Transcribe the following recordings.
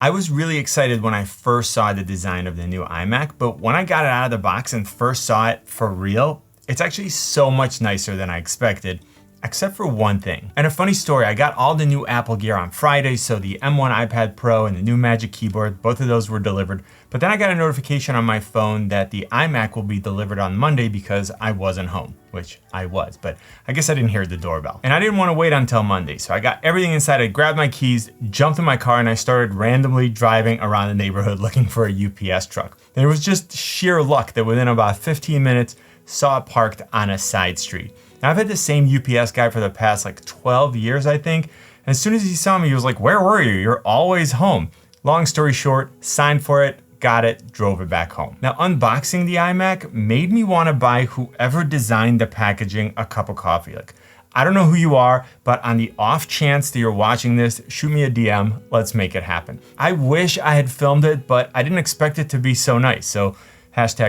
I was really excited when I first saw the design of the new iMac, but when I got it out of the box and first saw it for real, it's actually so much nicer than I expected, except for one thing. And a funny story, I got all the new Apple gear on Friday, so the M1 iPad Pro and the new Magic Keyboard, both of those were delivered. But then I got a notification on my phone that the iMac will be delivered on Monday because I wasn't home, which I was, but I guess I didn't hear the doorbell. And I didn't want to wait until Monday, so I got everything inside, I grabbed my keys, jumped in my car, and I started randomly driving around the neighborhood looking for a UPS truck. And it was just sheer luck that within about 15 minutes, saw it parked on a side street. Now, I've had the same UPS guy for the past like 12 years, I think. And as soon as he saw me, he was like, "Where were you? You're always home." Long story short, signed for it, got it, drove it back home. Now, unboxing the iMac made me want to buy whoever designed the packaging a cup of coffee. Like, I don't know who you are, but on the off chance that you're watching this, shoot me a DM. Let's make it happen. I wish I had filmed it, but I didn't expect it to be so nice. So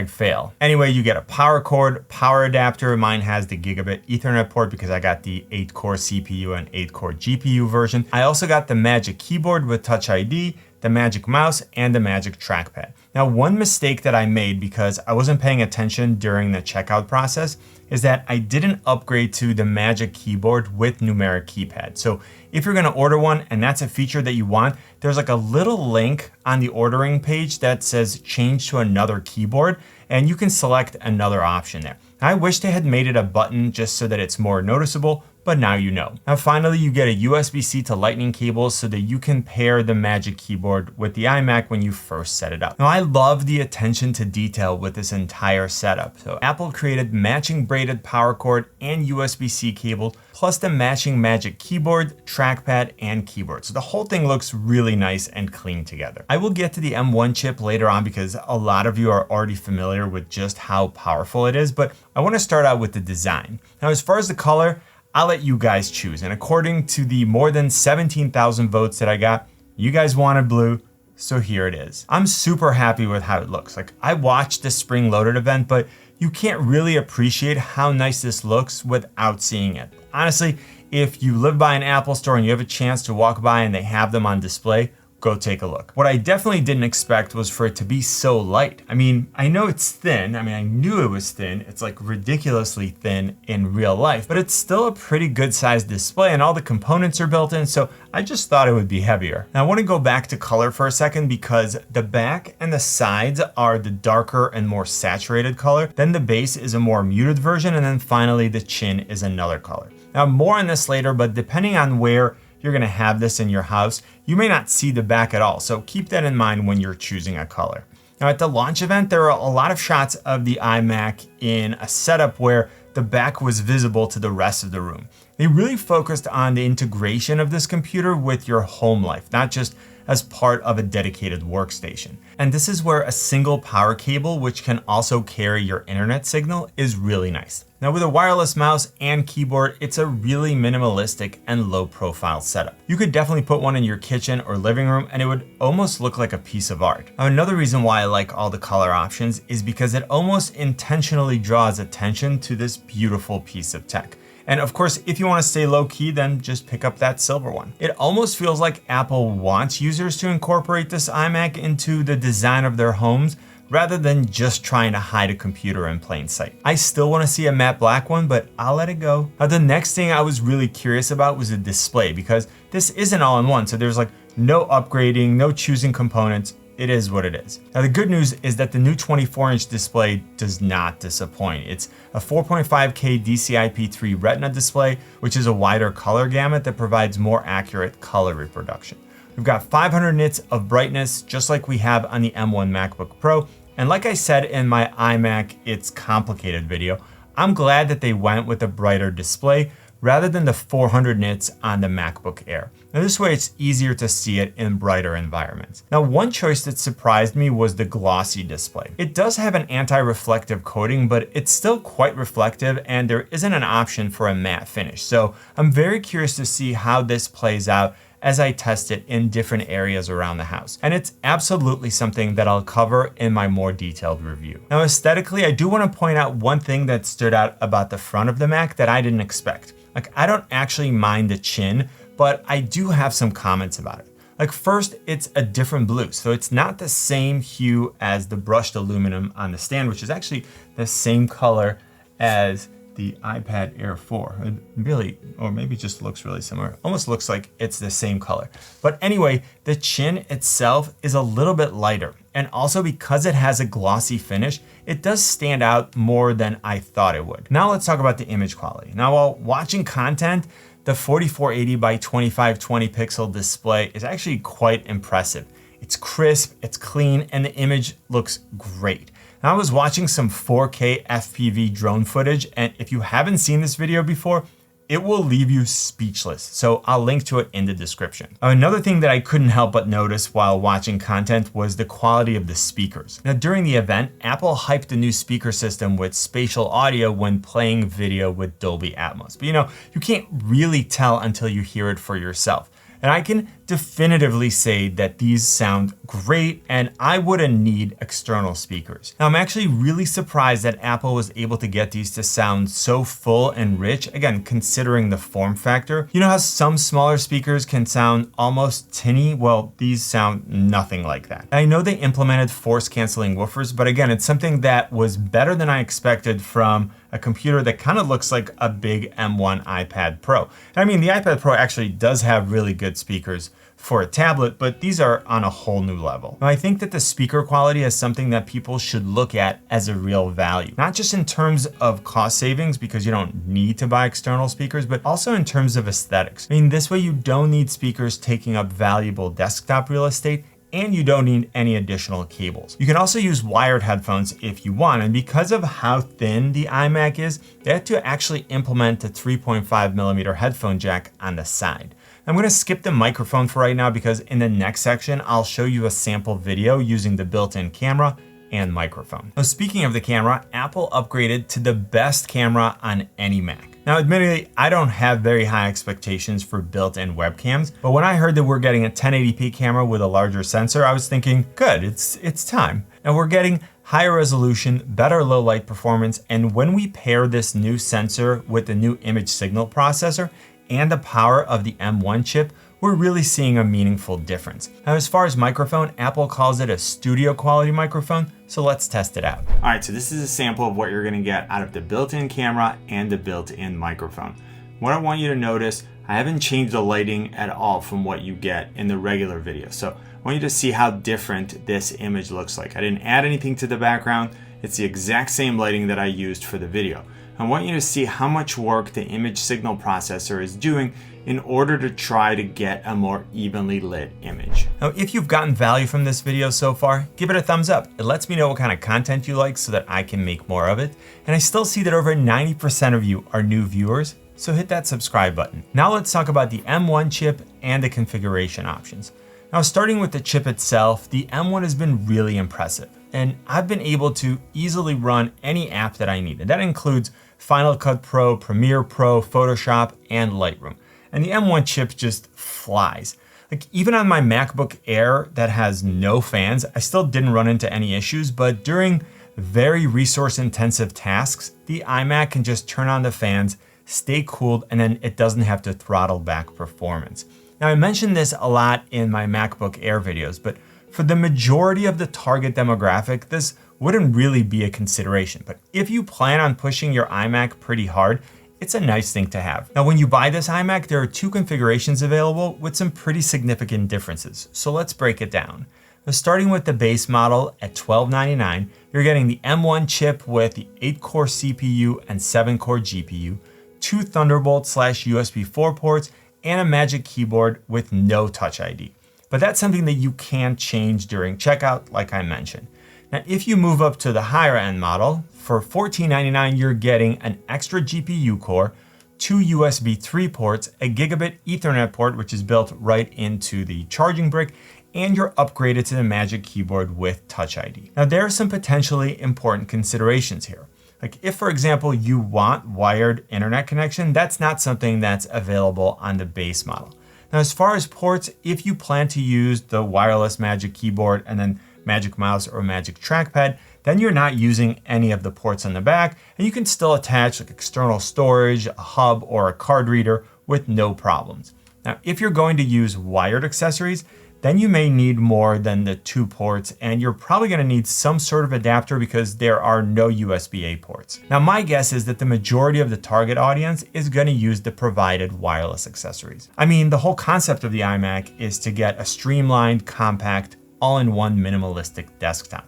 #fail. Anyway, you get a power cord, power adapter. Mine has the gigabit Ethernet port because I got the 8-core CPU and 8-core GPU version. I also got the Magic Keyboard with Touch ID, the Magic Mouse, and the Magic Trackpad. Now, one mistake that I made because I wasn't paying attention during the checkout process is that I didn't upgrade to the Magic Keyboard with numeric keypad. So if you're gonna order one and that's a feature that you want, there's like a little link on the ordering page that says change to another keyboard, and you can select another option there. I wish they had made it a button just so that it's more noticeable, but now you know. Now finally, you get a USB-C to Lightning cable so that you can pair the Magic Keyboard with the iMac when you first set it up. Now I love the attention to detail with this entire setup. So Apple created matching braided power cord and USB-C cable, plus the matching Magic Keyboard, trackpad, and keyboard. So the whole thing looks really nice and clean together. I will get to the M1 chip later on because a lot of you are already familiar with just how powerful it is, but I want to start out with the design. Now, as far as the color, I'll let you guys choose. And according to the more than 17,000 votes that I got, you guys wanted blue, so here it is. I'm super happy with how it looks. Like, I watched the spring loaded event, but you can't really appreciate how nice this looks without seeing it. Honestly, if you live by an Apple store and you have a chance to walk by and they have them on display, go take a look. What I definitely didn't expect was for it to be so light. I mean, I know it's thin. I mean, I knew it was thin. It's like ridiculously thin in real life, but it's still a pretty good sized display and all the components are built in, so I just thought it would be heavier. Now I want to go back to color for a second because the back and the sides are the darker and more saturated color. Then the base is a more muted version, and then finally the chin is another color. Now more on this later, but depending on where you're gonna have this in your house, you may not see the back at all, so keep that in mind when you're choosing a color. Now at the launch event, there are a lot of shots of the iMac in a setup where the back was visible to the rest of the room. They really focused on the integration of this computer with your home life, not just as part of a dedicated workstation. And this is where a single power cable, which can also carry your internet signal, is really nice. Now with a wireless mouse and keyboard, it's a really minimalistic and low profile setup. You could definitely put one in your kitchen or living room and it would almost look like a piece of art. Now, another reason why I like all the color options is because it almost intentionally draws attention to this beautiful piece of tech. And of course, if you want to stay low key, then just pick up that silver one. It almost feels like Apple wants users to incorporate this iMac into the design of their homes rather than just trying to hide a computer in plain sight. I still want to see a matte black one, but I'll let it go. Now, the next thing I was really curious about was the display because this isn't all in one. So there's like no upgrading, no choosing components. It is what it is. Now the good news is that the new 24-inch display does not disappoint. It's a 4.5K DCI-P3 Retina display, which is a wider color gamut that provides more accurate color reproduction. We've got 500 nits of brightness, just like we have on the M1 MacBook Pro. And like I said in my iMac It's Complicated video, I'm glad that they went with a brighter display rather than the 400 nits on the MacBook Air. Now this way it's easier to see it in brighter environments. Now one choice that surprised me was the glossy display. It does have an anti-reflective coating, but it's still quite reflective and there isn't an option for a matte finish. So I'm very curious to see how this plays out as I test it in different areas around the house. And it's absolutely something that I'll cover in my more detailed review. Now aesthetically, I do want to point out one thing that stood out about the front of the Mac that I didn't expect. Like, I don't actually mind the chin, but I do have some comments about it. Like first, it's a different blue. So it's not the same hue as the brushed aluminum on the stand, which is actually the same color as the iPad Air 4. It really, or maybe it just looks really similar. Almost looks like it's the same color. But anyway, the chin itself is a little bit lighter. And also because it has a glossy finish, it does stand out more than I thought it would. Now let's talk about the image quality. Now while watching content, the 4480 by 2520 pixel display is actually quite impressive. It's crisp, it's clean, and the image looks great. Now, I was watching some 4K FPV drone footage, and if you haven't seen this video before, it will leave you speechless. So I'll link to it in the description. Another thing that I couldn't help but notice while watching content was the quality of the speakers. Now, during the event, Apple hyped the new speaker system with spatial audio when playing video with Dolby Atmos. But you can't really tell until you hear it for yourself. And I can definitively say that these sound great and I wouldn't need external speakers. Now I'm actually really surprised that Apple was able to get these to sound so full and rich, again, considering the form factor. You know how some smaller speakers can sound almost tinny? Well, these sound nothing like that. I know they implemented force canceling woofers, but again, it's something that was better than I expected from a computer that kind of looks like a big M1 iPad Pro. I mean, the iPad Pro actually does have really good speakers for a tablet, but these are on a whole new level. Now, I think that the speaker quality is something that people should look at as a real value, not just in terms of cost savings because you don't need to buy external speakers, but also in terms of aesthetics. I mean, this way you don't need speakers taking up valuable desktop real estate, and you don't need any additional cables. You can also use wired headphones if you want, and because of how thin the iMac is, they had to actually implement a 3.5mm headphone jack on the side. I'm gonna skip the microphone for right now because in the next section, I'll show you a sample video using the built-in camera and microphone. Now, speaking of the camera, Apple upgraded to the best camera on any Mac. Now, admittedly, I don't have very high expectations for built-in webcams, but when I heard that we're getting a 1080p camera with a larger sensor, I was thinking, good, it's time. Now we're getting higher resolution, better low light performance, and when we pair this new sensor with the new image signal processor and the power of the M1 chip, we're really seeing a meaningful difference. Now, as far as microphone, Apple calls it a studio quality microphone, so let's test it out. All right, so this is a sample of what you're gonna get out of the built-in camera and the built-in microphone. What I want you to notice, I haven't changed the lighting at all from what you get in the regular video. So I want you to see how different this image looks like. I didn't add anything to the background. It's the exact same lighting that I used for the video. I want you to see how much work the image signal processor is doing in order to try to get a more evenly lit image. Now, if you've gotten value from this video so far, give it a thumbs up. It lets me know what kind of content you like so that I can make more of it. And I still see that over 90% of you are new viewers, so hit that subscribe button. Now let's talk about the M1 chip and the configuration options. Now, starting with the chip itself, the M1 has been really impressive, and I've been able to easily run any app that I need. And that includes Final Cut Pro, Premiere Pro, Photoshop, and Lightroom. And the M1 chip just flies. Like even on my MacBook Air that has no fans, I still didn't run into any issues, but during very resource intensive tasks, the iMac can just turn on the fans, stay cooled, and then it doesn't have to throttle back performance. Now I mentioned this a lot in my MacBook Air videos, but for the majority of the target demographic, this wouldn't really be a consideration. But if you plan on pushing your iMac pretty hard, it's a nice thing to have. Now, when you buy this iMac, there are two configurations available with some pretty significant differences. So let's break it down. Now, starting with the base model at $1299, you're getting the M1 chip with the 8-core CPU and 7-core GPU, 2 Thunderbolt/USB 4 ports, and a Magic Keyboard with no Touch ID. But that's something that you can change during checkout, like I mentioned. Now, if you move up to the higher end model, for $1499, you're getting an extra GPU core, 2 USB 3 ports, a gigabit Ethernet port, which is built right into the charging brick, and you're upgraded to the Magic Keyboard with Touch ID. Now, there are some potentially important considerations here. Like if, for example, you want wired internet connection, that's not something that's available on the base model. Now, as far as ports, if you plan to use the wireless Magic Keyboard and then Magic Mouse or Magic Trackpad, then you're not using any of the ports on the back, and you can still attach like external storage, a hub, or a card reader with no problems. Now, if you're going to use wired accessories, then you may need more than the 2 ports, and you're probably going to need some sort of adapter because there are no USB-A ports. Now, my guess is that the majority of the target audience is going to use the provided wireless accessories. I mean, the whole concept of the iMac is to get a streamlined, compact, all-in-one minimalistic desktop.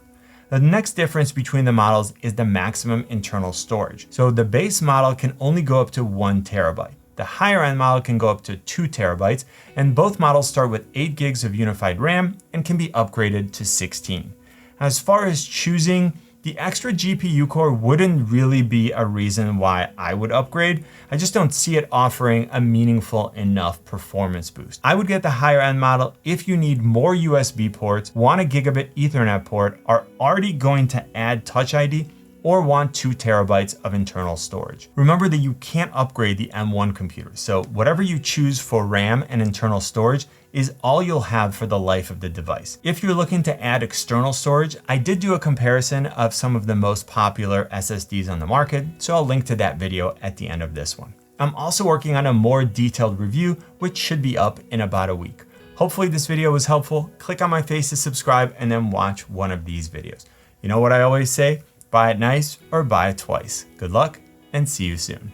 The next difference between the models is the maximum internal storage. So the base model can only go up to 1 terabyte. The higher end model can go up to 2 terabytes, and both models start with 8 gigs of unified RAM and can be upgraded to 16. As far as choosing, the extra GPU core wouldn't really be a reason why I would upgrade. I just don't see it offering a meaningful enough performance boost. I would get the higher end model if you need more USB ports, want a gigabit Ethernet port, are already going to add Touch ID, or want 2 terabytes of internal storage. Remember that you can't upgrade the M1 computer, so whatever you choose for RAM and internal storage is all you'll have for the life of the device. If you're looking to add external storage, I did do a comparison of some of the most popular SSDs on the market, so I'll link to that video at the end of this one. I'm also working on a more detailed review, which should be up in about a week. Hopefully this video was helpful. Click on my face to subscribe and then watch one of these videos. You know what I always say? Buy it nice or buy it twice. Good luck and see you soon.